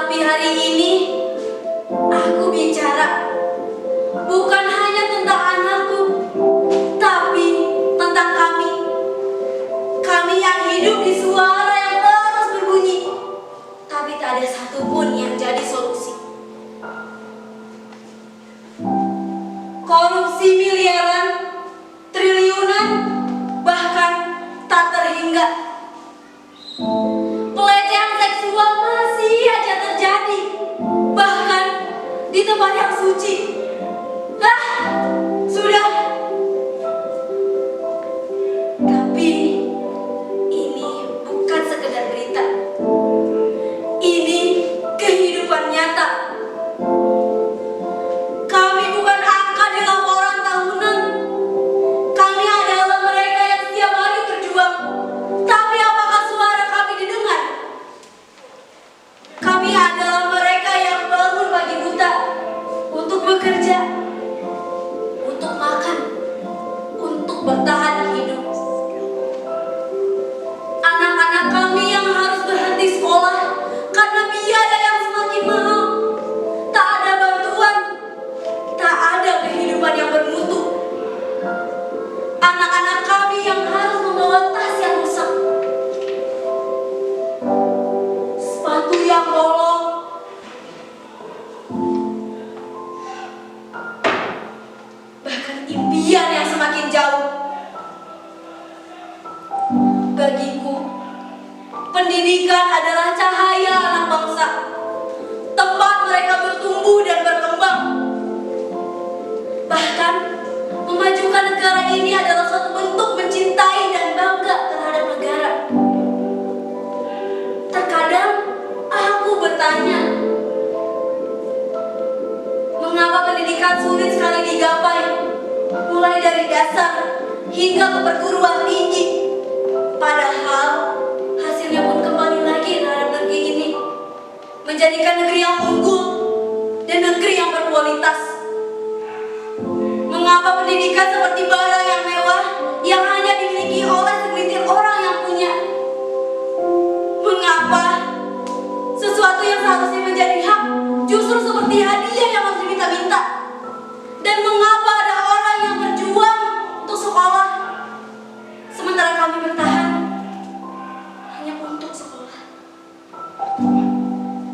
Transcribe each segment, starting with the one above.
Tapi hari ini aku bicara bukan hanya tentang anakku, tapi tentang kami. Kami yang hidup di suara yang terus berbunyi, tapi tak ada satupun yang jadi solusi. Korupsi miliaran, triliunan, bahkan tak terhingga. Pelecehan seksual masih aja terjadi, bahkan di tempat yang suci. Sudah. Tapi ini bukan sekedar berita. Ini kehidupan nyata. Kami bukan angka di laporan tahunan. Kami adalah mereka yang setiap hari berjuang. Tapi apakah suara kami didengar? Kami adalah mereka yang bangun pagi buta untuk bekerja, untuk makan, untuk bertahan hidup. Anak-anak kami yang harus berhenti sekolah karena biaya yang semakin mahal. Tak ada bantuan, tak ada kehidupan yang bermutu. Anak-anak kami yang harus membawa tas yang rusak, sepatu yang bolong, bahkan impian yang semakin jauh. Bagiku, pendidikan adalah cahaya anak bangsa, tempat mereka bertumbuh dan berkembang. Bahkan, memajukan negara ini adalah suatu bentuk mencintai dan bangga terhadap negara. Terkadang, aku bertanya, mengapa pendidikan sulit sekali digapai, mulai dari dasar hingga ke perguruan tinggi. Padahal hasilnya pun kembali lagi terhadap negeri ini, menjadikan negeri yang unggul dan negeri yang berkualitas. Mengapa pendidikan seperti barang yang mewah yang hanya dimiliki oleh segelintir orang yang punya? Mengapa sesuatu yang seharusnya menjadi hak justru seperti hadiah yang harus diminta-minta? Dan mengapa ada orang yang berjuang untuk sekolah, sementara kami bertahan hanya untuk sekolah?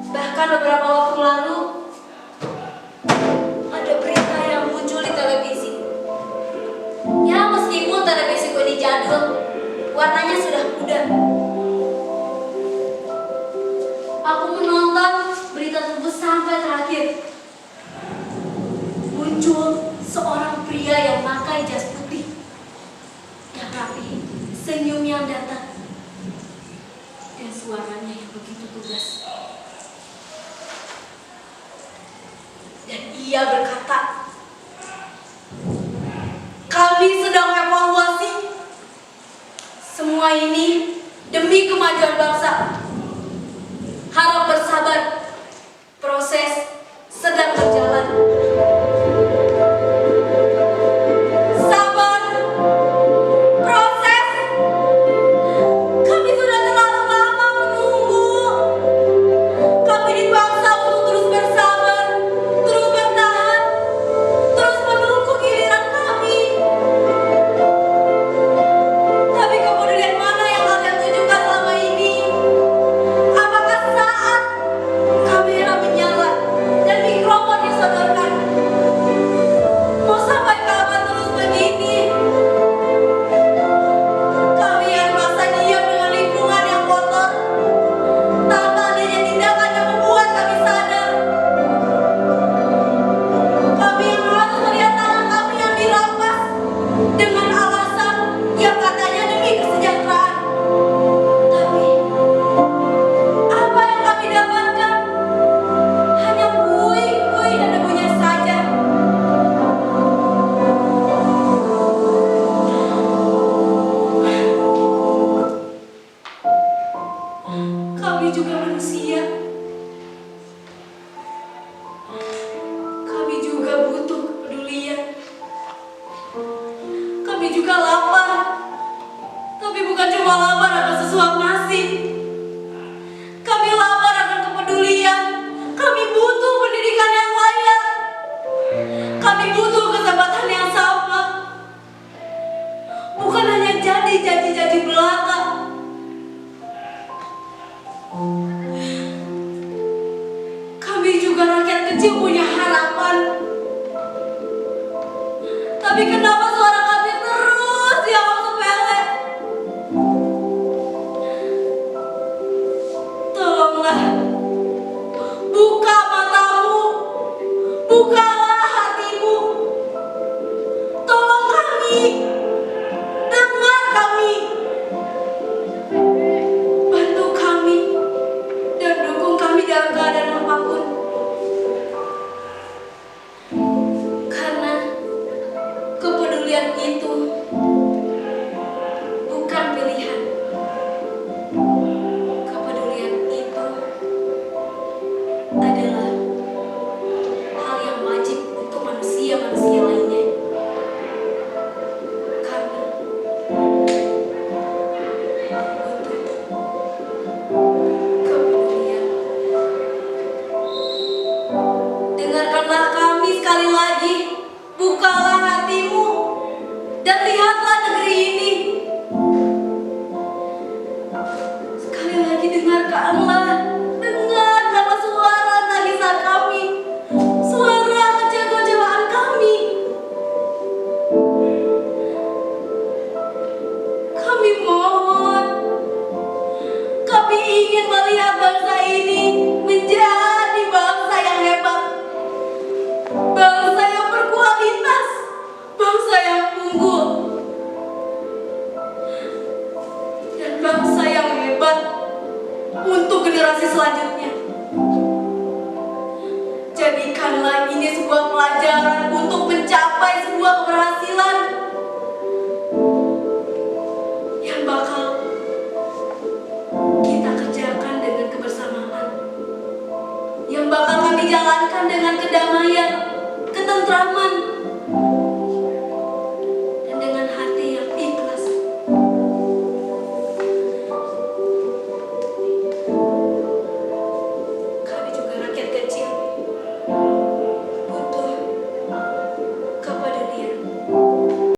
Bahkan beberapa waktu lalu ada berita yang muncul di televisi. Ya, meskipun televisi ini jadul, warnanya sudah pudar. Aku menonton berita tersebut sampai terakhir. Muncul seorang pria yang pakai jas putih, yang rapi, senyum yang datar, dan suaranya yang begitu tegas. Dan ia berkata, kami sedang evaluasi. Semua ini demi kemajuan bangsa. Harap bersabar, proses sedang berjalan. Sabar, proses. Kami sudah terlalu lama menunggu. Kami dipaksa untuk terus bersabar, terus bertahan, terus menunggu giliran kami. Tapi kepedulian mana yang kalian tunjukkan selama ini? Apakah saat kamera menyala dan mikrofon disodorkan, mau sampai kapan terus begini? Kami yang merasa diam dengan lingkungan yang kotor, tanpa adanya tindakan yang membuat kami sadar. Kami yang harus melihat tangan kami yang dirampas dengan alasan yang katanya demi kesejahteraan. Tapi apa yang kami dapatkan? Hanya puing-puing dan debunya saja. Kami juga manusia. Kami juga butuh kepedulian. Kami juga lapar. Tapi bukan cuma lapar akan sesuap nasi. Kami lapar akan kepedulian. Kami juga rakyat kecil punya harapan. Tapi kenapa suara kami terus dianggap sepele? Tolonglah, buka matamu, bukalah hatimu. Tolong kami, dengar kami, bantu kami, dan dukung kami dalam keadaan apapun. Karena kepedulian itu bukan pilihan. Kepedulian itu adalah hal yang wajib untuk manusia-manusia lainnya. Kami butuh kepedulian. Dengarkanlah kami sekali lagi. Bukalah hatimu dan lihatlah negeri ini. Sekali lagi dengarkanlah suara tangisan kami, suara kecewa-kecewaan kami. Kami mohon, kami ingin melihat bangsa ini menjadi bangsa yang hebat, bangsa yang berkualitas, bangsa yang unggul, dan bangsa yang hebat untuk generasi selanjutnya. Jadikanlah ini sebuah pelajaran untuk mencapai sebuah keberhasilan yang bakal kita kerjakan dengan kebersamaan, yang bakal kami jalankan dengan kedamaian.